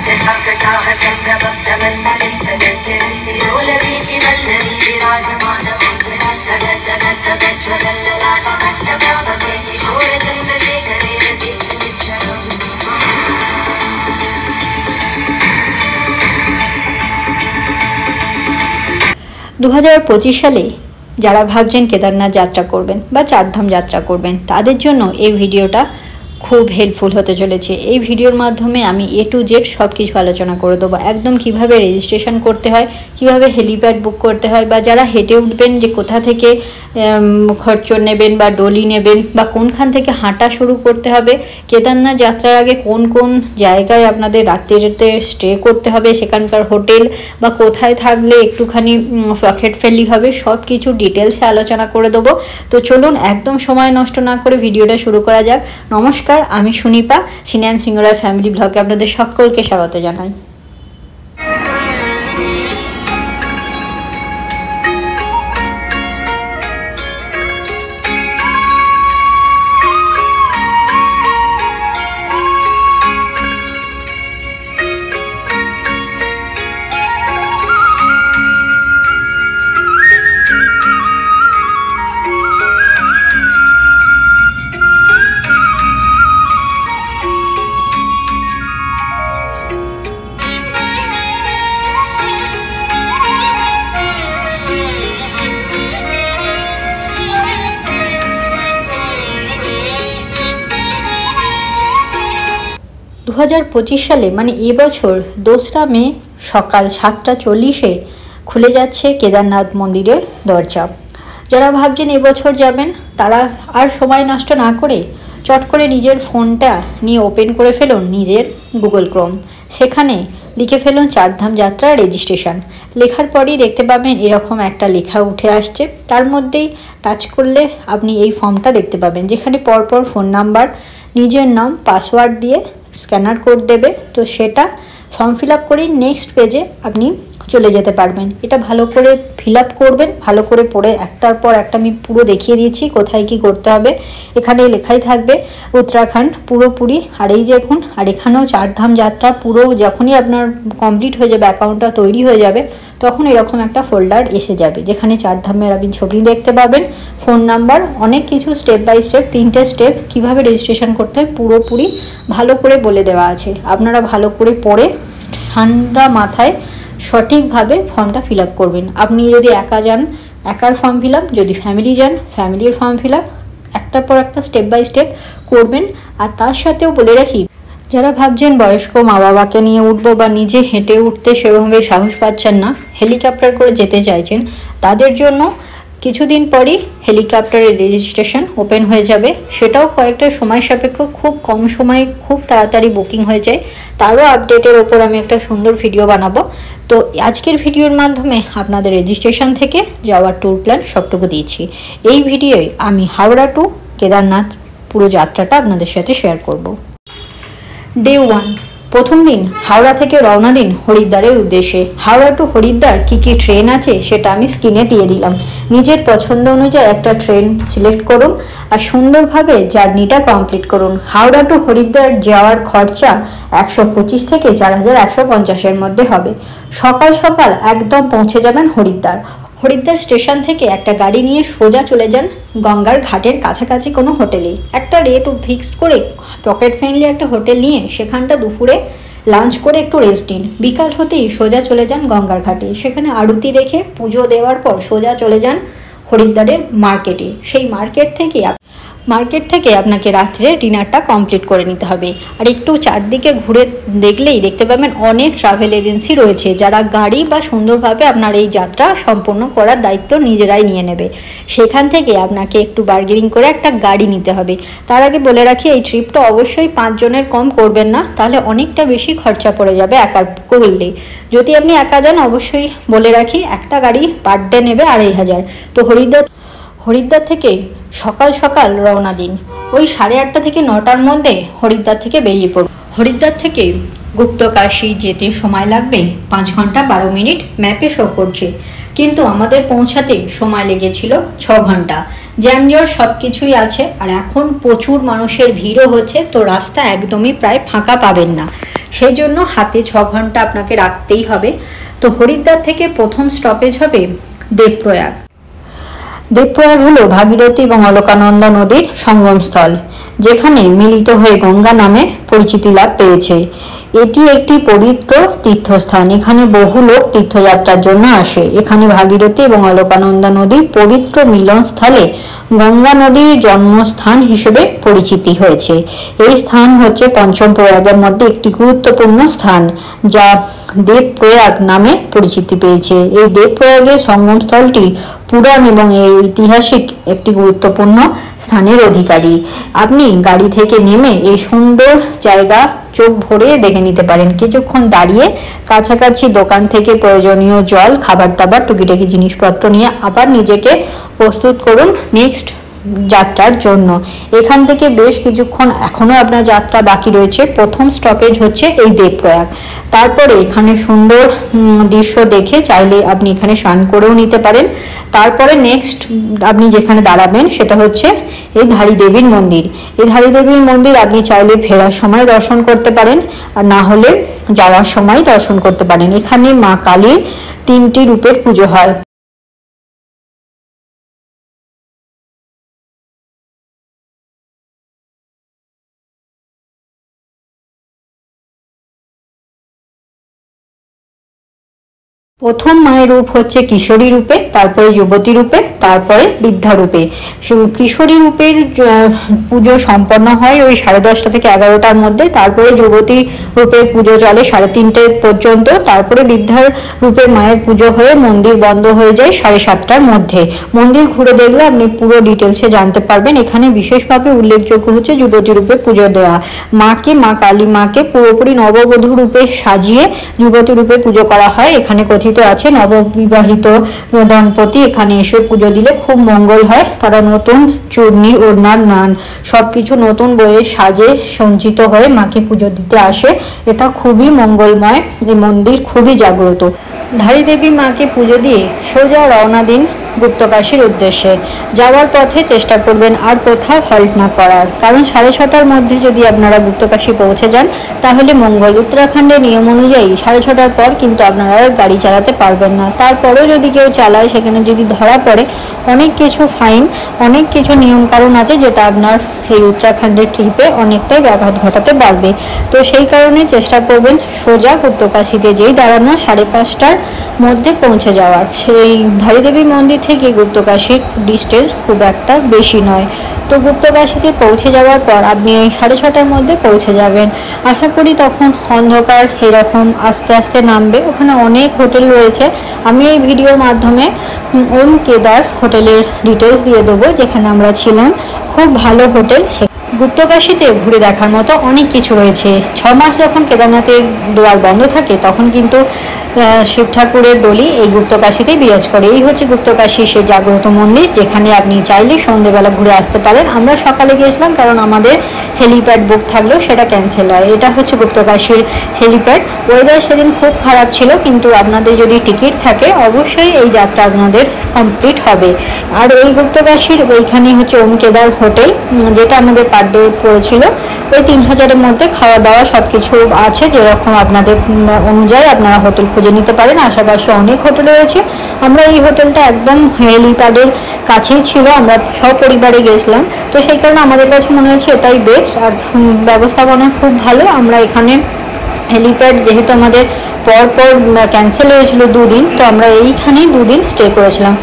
जटाकटाह संभ्रमब्धमन्मलिन्दगज्जन्ति लोलवीचिवल्लरी विराजमानमङ्गलज्ज्वलल्ललाटमट्टभावके किशोरचन्द्रशेखरे रतिक्षणम् 2025 সালে যারা ভাবছেন কেদারনাথ যাত্রা করবেন বা চারধাম যাত্রা করবেন তাদের জন্য এই ভিডিওটা খুব হেল্পফুল হতে চলেছে। এই ভিডিওর মাধ্যমে আমি A to Z সব কিছু আলোচনা করে দেবো, একদম কিভাবে রেজিস্ট্রেশন করতে হয়, কিভাবে হেলিপ্যাড বুক করতে হয়, বা যারা হেঁটে উঠবেন যে কোথা থেকে খরচর নেবেন বা ডলি নেবেন, বা কোনখান থেকে হাঁটা শুরু করতে হবে, কেদারনাথ যাত্রার আগে কোন কোন জায়গায় আপনাদের রাত্রিতে স্টে করতে হবে, সেখানকার হোটেল বা কোথায় থাকলে একটুখানি পকেট ফ্রেন্ডলি হবে, সব কিছু ডিটেলসে আলোচনা করে দেবো। তো চলুন একদম সময় নষ্ট না করে ভিডিওটা শুরু করা যাক। নমস্কার, আমি সুনিপা, সিনিয়ান সিঙ্গরা ফ্যামিলি ব্লগে আপনাদের সকলকে স্বাগত জানাই। 2025 সালে মানে এবছর 2রা মে সকাল 7:40-এ খুলে যাচ্ছে কেদারনাথ মন্দিরের দরজা। যারা ভাবছেন এবছর যাবেন তারা আর সময় নষ্ট না করে চট করে নিজের ফোনটা নিয়ে ওপেন করে ফেলুন নিজের গুগল ক্রোম, সেখানে লিখে ফেলুন চারধাম যাত্রা রেজিস্ট্রেশন। লেখার পরেই দেখতে পাবেন এরকম একটা লেখা উঠে আসছে, তার মধ্যেই টাচ করলে আপনি এই ফর্মটা দেখতে পাবেন, যেখানে পরপর ফোন নাম্বার, নিজের নাম, পাসওয়ার্ড দিয়ে স্ক্যানার কোড দেবে। তো সেটা ফর্ম ফিল আপ করে নেক্সট পেজে আপনি চলে যেতে পারবেন। এটা ভালো করে ফিল আপ করবেন, ভালো করে পড়ে একটার পর একটা আমি পুরো দেখিয়ে দিয়েছি কোথায় কি করতে হবে। এখানে লেখাই থাকবে উত্তরাখণ্ড পুরোপুরি, আর এই দেখুন, আর এখানেও চারধাম যাত্রা পুরো যখনই আপনার কমপ্লিট হয়ে যাবে, অ্যাকাউন্টটা তৈরি হয়ে যাবে, তখন এরকম একটা ফোল্ডার এসে যাবে যেখানে চারধামের আপনি ছবি দেখতে পাবেন, ফোন নাম্বার, অনেক কিছু স্টেপ বাই স্টেপ, 3টে স্টেপ কীভাবে রেজিস্ট্রেশন করতে হয় পুরোপুরি ভালো করে বলে দেওয়া আছে। আপনারা ভালো করে পড়ে ঠান্ডা মাথায় সঠিকভাবে ফর্মটা ফিল আপ করবেন। আপনি যদি একা যান একার ফর্ম ফিল আপ, যদি ফ্যামিলি যান ফ্যামিলির ফর্ম ফিল আপ, একটার পর একটা স্টেপ বাই স্টেপ করবেন। আর তার সাথেও বলে রাখি, যারা ভাবছেন বয়স্ক মা বাবাকে নিয়ে উঠবো বা নিজে হেঁটে উঠতে সেভাবে সাহস পাচ্ছেন না, হেলিকপ্টার করে যেতে চাইছেন, তাদের জন্য কিছুদিন পরই হেলিকপ্টারের রেজিস্ট্রেশন ওপেন হয়ে যাবে। সেটাও কয়েকটা সময় সাপেক্ষ, খুব কম সময়ে খুব তাড়াতাড়ি বুকিং হয়ে যায়। তারও আপডেটের ওপর আমি একটা সুন্দর ভিডিও বানাবো। তো আজকের ভিডিওর মাধ্যমে আপনাদের রেজিস্ট্রেশন থেকে যাওয়ার ট্যুর প্ল্যান সবটুকু দিয়েছি। এই ভিডিওয় আমি হাওড়া টু কেদারনাথ পুরো যাত্রাটা আপনাদের সাথে শেয়ার করব। ডে 1, প্রথম দিন হাওড়া থেকে রওনা দিন হরিদ্বারের উদ্দেশ্যে। হাওড়া টু হরিদ্বার কী কী ট্রেন আছে সেটা আমি স্ক্রিনে দিয়ে দিলাম। নিজের পছন্দ অনুযায়ী একটা ট্রেন সিলেক্ট করুন আর সুন্দরভাবে জার্নিটা কমপ্লিট করুন। হাওড়া টু হরিদ্বার যাওয়ার খরচা 125 থেকে 4150-এর মধ্যে হবে। সকাল সকাল একদম পৌঁছে যাবেন হরিদ্বার। হরিদ্বার স্টেশন থেকে একটা গাড়ি নিয়ে সোজা চলে যান গঙ্গার ঘাটের কাছাকাছি কোনো হোটেলে। একটা রেট ফিক্সড করে পকেট ফ্রেন্ডলি একটা হোটেল নিয়ে সেখানটা দুপুরে লাঞ্চ করে একটু রেস্ট নিন। বিকাল হতেই সোজা চলে যান গঙ্গার ঘাটে, সেখানে আরতি দেখে পুজো দেওয়ার পর সোজা চলে যান হরিদ্বারের মার্কেটে। সেই মার্কেট থেকে আপনাকে রাত্রে ডিনারটা কমপ্লিট করে নিতে হবে। আর একটু চারদিকে ঘুরে দেখলেই দেখতে পাবেন অনেক ট্রাভেল এজেন্সি রয়েছে যারা গাড়ি বা সুন্দরভাবে আপনার এই যাত্রা সম্পন্ন করার দায়িত্ব নিজেরাই নিয়ে নেবে। সেখান থেকে আপনাকে একটু বার্গেনিং করে একটা গাড়ি নিতে হবে। তার আগে বলে রাখি, এই ট্রিপটা অবশ্যই 5 জনের কম করবেন না, তাহলে অনেকটা বেশি খরচা পড়ে যাবে একা করলে। যদি আপনি একা যান অবশ্যই বলে রাখি একটা গাড়ি পার ডে নেবে 2500। তো হরিদ্বার থেকে সকাল সকাল রওনা দিন। ওই 8:30 থেকে 9টার মধ্যে হরিদ্বার থেকে বেরিয়ে পড়ব। হরিদ্বার থেকে গুপ্তকাশী যেতে সময় লাগবে 5 ঘন্টা 12 মিনিট, ম্যাপে শো করছে, কিন্তু আমাদের পৌঁছাতে সময় লেগেছিল 6 ঘন্টা। জ্যামজট সব কিছুই আছে, আর এখন প্রচুর মানুষের ভিড়ও হচ্ছে, তো রাস্তা একদমই প্রায় ফাঁকা পাবেন না, সেই জন্য হাতে 6 ঘন্টা আপনাকে রাখতেই হবে। তো হরিদ্বার থেকে প্রথম স্টপেজ হবে দেবপ্রয়াগ। দেবপ্রয়াগ হলো ভাগীরথী এবং অলকানন্দা নদীর সঙ্গমস্থল, যেখানে মিলিত হয়ে গঙ্গা নামে পরিচিতি লাভ পেয়েছে। এটি একটি পবিত্র তীর্থস্থান, এখানে বহু লোক তীর্থযাত্রার জন্য আসে। এখানে ভাগীরথী এবং অলকানন্দা নদীর পবিত্র মিলনস্থলে গঙ্গা নদীর জন্মস্থান হিসেবে পরিচিতি হয়েছে। এই স্থান হচ্ছে পঞ্চম প্রয়াগের মধ্যে একটি গুরুত্বপূর্ণ স্থান, যা দেবপ্রয়াগ নামে পরিচিতি পেয়েছে। এই দেবপ্রয়াগের সঙ্গমস্থলটি পুরাণ এবং ঐতিহাসিক একটি গুরুত্বপূর্ণ স্থানের অধিকারী। আপনি গাড়ি থেকে নেমে এই সুন্দর জায়গা চোখ ভরে দেখে নিতে পারেন। কিছুক্ষণ দাঁড়িয়ে কাছাকাছি দোকান থেকে প্রয়োজনীয় জল, খাবার দাবার, টুকিটাকি জিনিসপত্র নিয়ে আবার নিজেকে প্রস্তুত করুন নেক্সট যাত্রার জন্য। এখান থেকে বেশ কিছুক্ষণ এখনো আপনার যাত্রা বাকি রয়েছে। প্রথম স্টপেজ হচ্ছে এই দেবপ্রয়াগ। তারপরে এখানে সুন্দর দৃশ্য দেখে চাইলে আপনি এখানে স্নান করেও নিতে পারেন। তারপরে নেক্সট আপনি যেখানে দাঁড়াবেন সেটা হচ্ছে এই ধারী দেবীর মন্দির। এই ধারী দেবীর মন্দির আপনি চাইলে ফেরার সময় দর্শন করতে পারেন, আর না হলে যাওয়ার সময় দর্শন করতে পারেন। এখানে মা কালীর 3টি রূপের পুজো হয়। প্রথম মায়ের রূপ হচ্ছে কিশোরী রূপে, তারপরে যুবতী রূপে, তারপরে বৃদ্ধা রূপে। কিশোরী রূপের পুজো সম্পন্ন হয় ওই 10:30 থেকে 11টার মধ্যে। তারপরে যুবতী রূপের পুজো চলে 3:30 পর্যন্ত। তারপরে বৃদ্ধার রূপের মায়ের পুজো হয়ে মন্দির বন্ধ হয়ে যায় 7:30টার মধ্যে। মন্দির ঘুরে দেখলে আপনি পুরো ডিটেলসে জানতে পারবেন। এখানে বিশেষভাবে উল্লেখযোগ্য হচ্ছে যুবতী রূপে পুজো দেওয়া। মাকে, মা কালী মাকে পুরোপুরি নববধূ রূপে সাজিয়ে যুবতী রূপে পুজো করা হয়। এখানে কথিত আছে নববিবাহিত দম্পতি এখানে এসে পুজো দিলে খুব মঙ্গল হয়। তারা নতুন চূর্ণি, ওড়নার, নান সবকিছু নতুন বইয়ে সাজে সঞ্চিত হয়ে মাকে পুজো দিতে আসে। এটা খুবই মঙ্গলময়, এই মন্দির খুবই জাগ্রত। ধারী দেবী মাকে পুজো দিয়ে সোজা রওনা দিন গুপ্তকাশীর উদ্দেশ্যে। যাওয়ার পথে চেষ্টা করবেন আর কোথাও হল্ট না করার, কারণ 6:30টার মধ্যে যদি আপনারা গুপ্তকাশী পৌঁছে যান তাহলে মঙ্গল। উত্তরাখণ্ডের নিয়ম অনুযায়ী 6:30টার পর কিন্তু আপনারা গাড়ি চালাতে পারবেন না। তারপরেও যদি কেউ চালায়, সেখানে যদি ধরা পড়ে, অনেক কিছু ফাইন, অনেক কিছু নিয়মকানুন আছে, যেটা আপনার এই উত্তরাখণ্ডের ট্রিপে অনেকটাই ব্যাঘাত ঘটাতে পারবে। তো সেই কারণে চেষ্টা করবেন সোজা গুপ্তকাশীতে যেই দাঁড়ানো 5:30টার মধ্যে পৌঁছে যাওয়ার। সেই ধারী দেবী মন্দির থেকে গুপ্তকাশীর ডিস্টেন্স খুব একটা বেশি নয়। তো গুপ্তকাশীতে পৌঁছে যাওয়ার পর আপনি ওই 6:30টার মধ্যে পৌঁছে যাবেন। আশা করি তখন অন্ধকার এরকম আস্তে আস্তে নামবে। ওখানে অনেক হোটেল রয়েছে, আমি এই ভিডিওর মাধ্যমে ওম কেদার হোটেলের ডিটেলস দিয়ে দেবো, যেখানে আমরা ছিলাম। খুব ভালো হোটেল। গুপ্তকাশীতে ঘুরে দেখার মতো অনেক কিছু রয়েছে। 6 মাস যখন কেদারনাথের দুয়ার বন্ধ থাকে, তখন কিন্তু শিব ঠাকুরের ডলি এই গুপ্তকাশীতেই বিরাজ করে। এই হচ্ছে গুপ্তকাশী সেই জাগ্রত মন্দির, যেখানে আপনি চাইলে সন্ধ্যেবেলা ঘুরে আসতে পারেন। আমরা সকালে গিয়েছিলাম, কারণ আমাদের হেলিপ্যাড বুক থাকলেও সেটা ক্যান্সেল হয়। এটা হচ্ছে গুপ্তকাশীর হেলিপ্যাড। ওয়েদার সেদিন খুব খারাপ ছিল, কিন্তু আপনাদের যদি টিকিট থাকে অবশ্যই এই যাত্রা আপনাদের কমপ্লিট হবে। আর এই গুপ্তকাশীর এইখানে হচ্ছে ওম কেদার হোটেল, যেটা আমাদের পার ডে পড়েছিল ওই 3000-এর মধ্যে। খাওয়া দাওয়া সব কিছু আছে, যেরকম আপনাদের অনুযায়ী আপনারা হোটেল খুঁজে নিতে পারেন। আশেপাশে অনেক হোটেল রয়েছে। আমরা এই হোটেলটা একদম হেলিপ্যাডের কাছেই ছিল, আমরা সপরিবারে গেছিলাম, তো সেই কারণে আমাদের কাছে মনে হচ্ছে এটাই বেস্ট। আর ব্যবস্থাপনা খুব ভালো। আমরা এখানে হেলিপ্যাড যেহেতু আমাদের পরপর ক্যান্সেল হয়েছিল 2 দিন, তো আমরা এইখানেই 2 দিন স্টে করেছিলাম।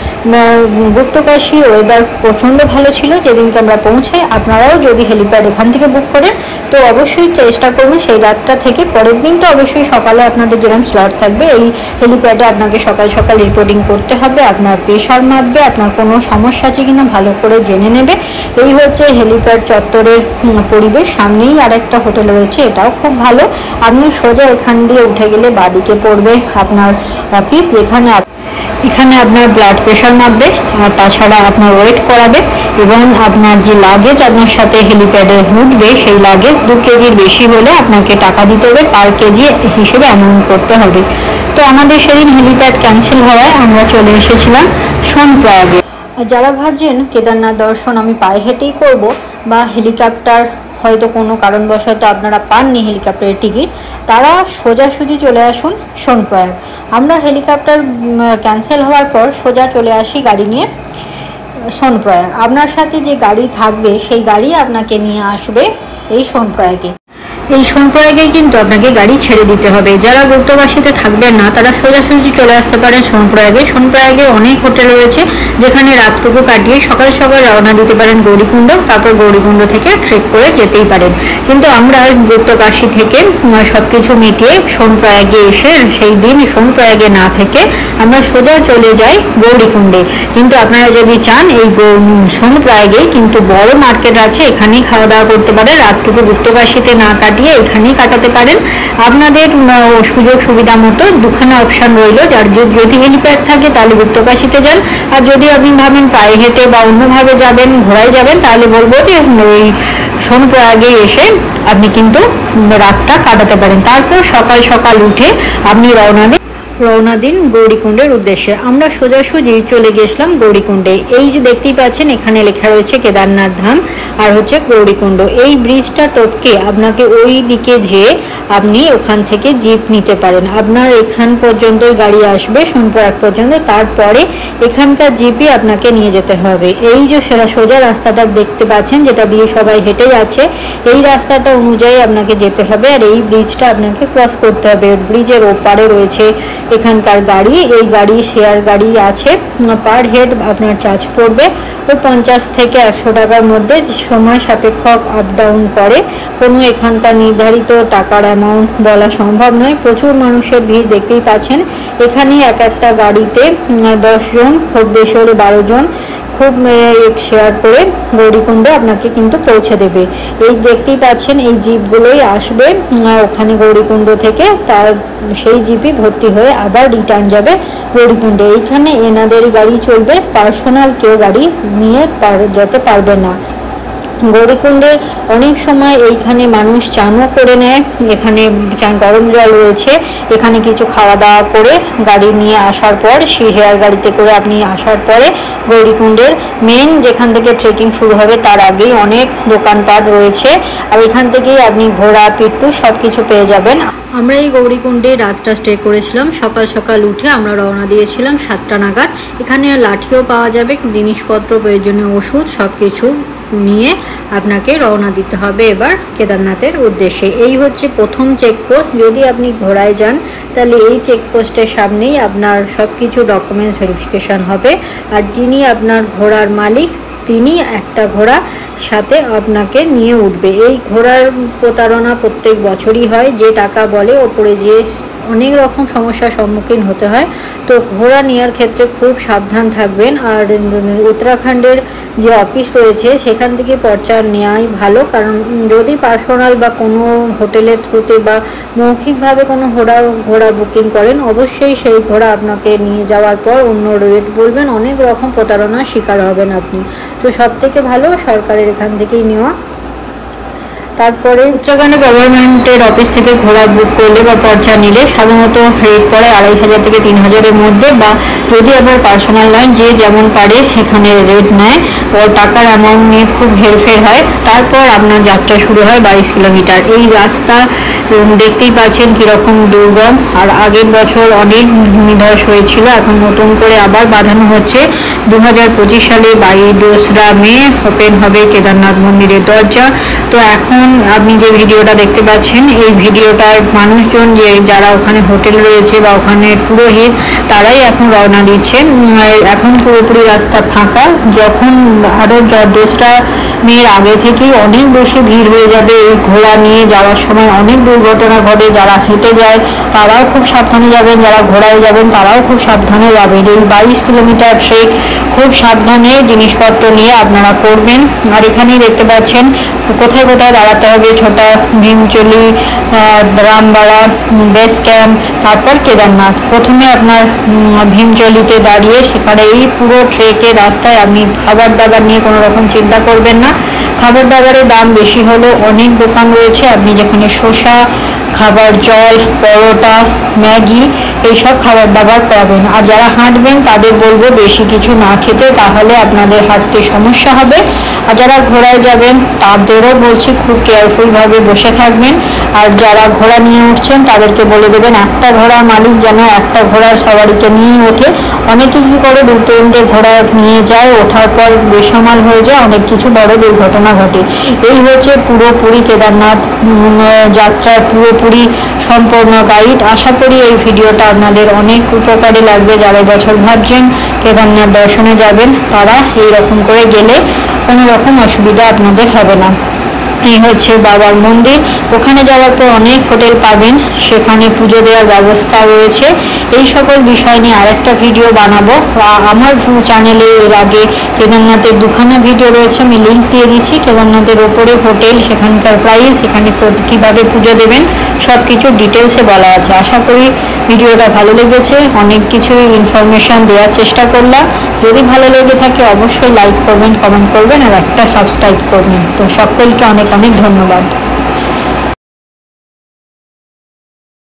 গুপ্তকাশীর ওয়েদার প্রচণ্ড ভালো ছিল যেদিনকে আমরা পৌঁছাই। আপনারাও যদি হেলিপ্যাড এখান থেকে বুক করেন তো অবশ্যই চেষ্টা করবেন সেই রাতটা থেকে পরের দিন তো অবশ্যই সকালে আপনাদের যেরকম স্লট থাকবে, এই হেলিপ্যাডে আপনাকে সকাল সকাল রিপোর্টিং করতে হবে। আপনার প্রেশার মাপবে, আপনার কোনো সমস্যা আছে কিনা ভালো করে জেনে নেবে। এই হচ্ছে হেলিপ্যাড চত্বরের পরিবেশ। সামনেই আরেকটা হোটেল রয়েছে, এটাও খুব ভালো। আপনি সোজা এখান দিয়ে উঠে গেলে বাদিকে পড়বে আপনার অফিস, যেখানে এখানে আপনার ব্লাড প্রেশার মাপবে, আর তাছাড়া আপনার ওয়েট করাবে। এবং আপনার যে লাগেজ আপনার সাথে হেলিপ্যাডে উঠবে সেই লাগেজ 2 কেজির বেশি হলে আপনাকে টাকা দিতে হবে, পার কেজি হিসেবে অ্যামাউন্ট করতে হবে। তো আমাদের সেদিন হেলিপ্যাড ক্যান্সেল হওয়ায় আমরা চলে এসেছিলাম সোনপ্রয়াগে। যারা ভাবছেন কেদারনাথ দর্শন আমি পায়ে হেঁটেই করব বা হেলিকপ্টার হয়তো কোনো কারণবশত আপনারা পাননি হেলিকপ্টারের টিকিট, তারা সোজাসুজি চলে আসুন সোনপ্রয়াগ। আমরা হেলিকপ্টার ক্যান্সেল হওয়ার পর সোজা চলে আসি গাড়ি নিয়ে সোনপ্রয়াগ। আপনার সাথে যে গাড়ি থাকবে সেই গাড়ি আপনাকে নিয়ে আসবে এই সোনপ্রয়াগে। এই সোনপ্রয়াগে কিন্তু আপনাকে গাড়ি ছেড়ে দিতে হবে। যারা গুপ্তবাসীতে থাকবেন না তারা সোজাসুজি চলে আসতে পারেন সোনপ্রয়াগে। সোনপ্রয়াগে অনেক হোটেল রয়েছে যেখানে রাতটুকু কাটিয়ে সকাল সকাল রওনা দিতে পারেন গৌরীকুণ্ড, তারপর গৌরীকুণ্ড থেকে ট্রেক করে যেতেই পারেন। কিন্তু আমরা গুপ্তকাশী থেকে সব কিছু মিটিয়ে সোনপ্রয়াগে এসে সেই দিন সোনপ্রয়াগে না থেকে আমরা সোজা চলে যাই গৌরীকুণ্ডে। কিন্তু আপনারা যদি চান এই সোনপ্রয়াগে কিন্তু বড় মার্কেট আছে, এখানেই খাওয়া দাওয়া করতে পারেন, রাতটুকু গুপ্তকাশীতে না কাটিয়ে এখানেই কাটাতে পারেন। আপনাদের সুযোগ সুবিধা মতো দুখানা অপশান রইল। যার যদি হেলিপ্যাড থাকে তাহলে গুপ্তকাশীতে যান, আর যদি আপনি ভাবেন পায়ে হেঁটে বা অন্যভাবে যাবেন, ঘোড়ায় যাবেন, তাহলে বলবো যে ওই সোনপ্রয়াগে এসে আপনি কিন্তু রাতটা কাটাতে পারেন। তারপর সকাল সকাল উঠে আপনি রওনা দিন গৌরীকুণ্ডের উদ্দেশ্যে। আমরা সোজাসুজি চলে গেছিলাম গৌরীকুণ্ডে। এই যে দেখতেই পাচ্ছেন এখানে লেখা রয়েছে কেদারনাথ ধাম আর হচ্ছে গৌরীকুণ্ড। এই ব্রিজটা টপকে আপনাকে ওই দিকে যেয়ে আপনি ওখান থেকে জিপ নিতে পারেন। আপনার এখান পর্যন্তই গাড়ি আসবে সোনপ্রয়াগ পর্যন্ত, তারপরে এখানকার জিপই আপনাকে নিয়ে যেতে হবে। এই যে সোজা রাস্তাটা দেখতে পাচ্ছেন যেটা দিয়ে সবাই হেঁটে যাচ্ছে, এই রাস্তাটা অনুযায়ী আপনাকে যেতে হবে আর এই ব্রিজটা আপনাকে ক্রস করতে হবে। ব্রিজের ওপারে রয়েছে এখানকার গাড়ি, এই গাড়ি শেয়ার গাড়ি আছে, পার হেড আপনার চার্জ পড়বে ওই 50 থেকে 100 টাকার মধ্যে, সময় সাপেক্ষ আপ ডাউন করে। কোনো এখানকার নির্ধারিত টাকার অ্যামাউন্ট বলা সম্ভব নয়। প্রচুর মানুষের ভিড় দেখতেই পাচ্ছেন। এখানে এক একটা গাড়িতে 10 জন, খুব বেশি হলে 12 জন খুব শেয়ার করে গৌরীকুণ্ডে আপনাকে কিন্তু পৌঁছে দেবে। এই দেখতেই পাচ্ছেন এই জিপগুলোই আসবে ওখানে গৌরীকুণ্ড থেকে, তার সেই জিপই ভর্তি হয়ে আবার রিটার্ন যাবে গৌরীকুণ্ডে। এইখানে এনাদের গাড়ি চলবে, পার্সোনাল কেউ গাড়ি নিয়ে যেতে পারবে না। গৌরীকুণ্ডে অনেক সময় এইখানে মানুষ চানও করে নেয়, এখানে গরম জল রয়েছে, এখানে কিছু খাওয়া দাওয়া করে গাড়ি নিয়ে আসার পর সেই হেয়ার গাড়িতে করে আপনি আসার পরে গৌরীকুণ্ডের মেন যেখান থেকে ট্রেকিং শুরু হবে তার আগেই অনেক দোকানপাট রয়েছে, আর এখান থেকেই আপনি ঘোড়া পিট্টু সব কিছু পেয়ে যাবেন। আমরা এই গৌরীকুণ্ডে রাতটা স্টে করেছিলাম। সকাল সকাল উঠে আমরা রওনা দিয়েছিলাম 7টা নাগাদ। এখানে লাঠিও পাওয়া যাবে, জিনিসপত্র, প্রয়োজনীয় ওষুধ সব কিছু নিয়ে আপনাকে রওনা দিতে হবে এবার কেদারনাথের উদ্দেশ্যে। এই হচ্ছে প্রথম চেকপোস্ট। যদি আপনি ঘোড়ায় যান তাহলে এই চেকপোস্টের সামনেই আপনার সব কিছু ডকুমেন্টস ভেরিফিকেশান হবে, আর যিনি আপনার ঘোড়ার মালিক তিনি একটা ঘোড়া সাথে আপনাকে নিয়ে উঠবে। এই ঘোড়ার প্রতারণা প্রত্যেক বছরই হয়, যে টাকা বলে ওপরে যে অনেক রকম সমস্যার সম্মুখীন হতে হয়। তো ঘোড়া নেওয়ার ক্ষেত্রে খুব সাবধান থাকবেন। আর উত্তরাখণ্ডের যে অফিস রয়েছে সেখান থেকে পর্চা নেওয়াই ভালো, কারণ যদি পার্সোনাল বা কোনো হোটেলের থ্রুতে বা মৌখিকভাবে কোনো ঘোড়া বুকিং করেন, অবশ্যই সেই ঘোড়া আপনাকে নিয়ে যাওয়ার পর অন্য রেট বলবেন, অনেক রকম প্রতারণার শিকার হবেন আপনি। তো সব থেকে ভালো সরকারের এখান থেকেই নেওয়া। তারপরে উত্তরাখণ্ড গভর্নমেন্টের অফিস থেকে ঘোড়া বুক করলে বা পর্চা নিলে সাধারণত রেট পড়ে 2500 থেকে 3000-এর মধ্যে, বা যদি আবার পার্সোনাল নয় যে যেমন পারে এখানে রেট নেয় ও টাকার অ্যামাউন্ট নিয়ে খুব হেরফের হয়। তারপর আপনার যাত্রা শুরু হয় 22 কিলোমিটার। এই রাস্তা দেখতেই পাচ্ছেন কীরকম দুর্গম, আর আগের বছর অনেক ভূমিধস হয়েছিল, এখন নতুন করে আবার বাঁধানো হচ্ছে। 2025 সালে 22 মে ওপেন হবে কেদারনাথ মন্দিরের দরজা। তো এখন আপনি যে ভিডিওটা দেখতে পাচ্ছেন এই ভিডিওটার মানুষজন যে যারা ওখানে হোটেল রয়েছে বা ওখানে পুরোহিত তারাই এখন রওনা দিচ্ছে। এখন পুরোপুরি রাস্তা ফাঁকা। যখন আরও 2রা মের আগে থেকেই অনেক বেশি ভিড় হয়ে যাবে, এই ঘোড়া নিয়ে যাওয়ার সময় অনেক দূর দুর্ঘটনা ঘটে। যারা হেঁটে যায় তারাও খুব সাবধানে যাবেন, যারা ঘোড়ায় যাবেন তারাও খুব সাবধানে যাবেন। এই 22 কিলোমিটার ট্রেক খুব সাবধানে জিনিসপত্র নিয়ে আপনারা করবেন। আর এখানেই দেখতে পাচ্ছেন কোথায় কোথায় দাঁড়াতে হবে, ছোটা ভীমচলি, রামবাড়া বেস ক্যাম্প, তারপর কেদারনাথ। প্রথমে আপনার ভীমচলিতে দাঁড়িয়ে সেখানে এই পুরো ট্রেকের রাস্তায় আপনি খাবার দাবার নিয়ে কোনো রকম চিন্তা করবেন না। খাবার দাবারের দাম বেশি হলেও অনেক দোকান রয়েছে, আপনি যেখানে শসা, খাবার, জল, পরোটা, ম্যাগি এইসব খাবার দাবার পাবেন। আর যারা হাঁটবেন তাদের বলবো বেশি কিছু না খেতে, তাহলে আপনাদের হাঁটতে সমস্যা হবে। আর যারা ঘোড়ায় যাবেন তাদেরও বলছি খুব কেয়ারফুলভাবে বসে থাকবেন। আর যারা ঘোড়া নিয়ে উঠছেন তাদেরকে বলে দেবেন একটা ঘোড়ার মালিক যেন একটা ঘোড়ার সওয়ারিকে নিয়ে ওঠে। অনেকে কী করে দু তিনটে ঘোড়া নিয়ে যায়, ওঠার পর বেসামাল হয়ে যায়, অনেক কিছু বড় দুর্ঘটনা ঘটে। এই হচ্ছে পুরোপুরি কেদারনাথ যাত্রার পুরোপুরি সম্পূর্ণ গাইড। আশা করি এই ভিডিওটা আপনাদের অনেক উপকারে লাগবে। যারা বছর ভাবছেন কেদারনাথ দর্শনে যাবেন তারা এইরকম করে গেলে কোনো রকম অসুবিধা আপনাদের হবে না। এই হচ্ছে বাবার মন্দির। ওখানে যাওয়ার পর অনেক হোটেল পাবেন, সেখানে পুজো দেওয়ার ব্যবস্থা রয়েছে। এই সকল বিষয় নিয়ে আরেকটা ভিডিও বানাবো। আমার চ্যানেলে এর আগে কেদারনাথের দুখানা ভিডিও রয়েছে, আমি লিঙ্ক দিয়ে দিচ্ছি। কেদারনাথের ওপরে হোটেল, সেখানকার প্রাইস, সেখানে কীভাবে পুজো দেবেন সব কিছু ডিটেলসে বলা আছে। আশা করি ভিডিওটা ভালো লেগেছে, অনেক কিছু ইনফরমেশন দেওয়ার চেষ্টা করলাম। যদি ভালো লেগে থাকে অবশ্যই লাইক করবেন, কমেন্ট করবেন আর একটা সাবস্ক্রাইব করবেন। তো সকলকে অনেক অনেক ধন্যবাদ।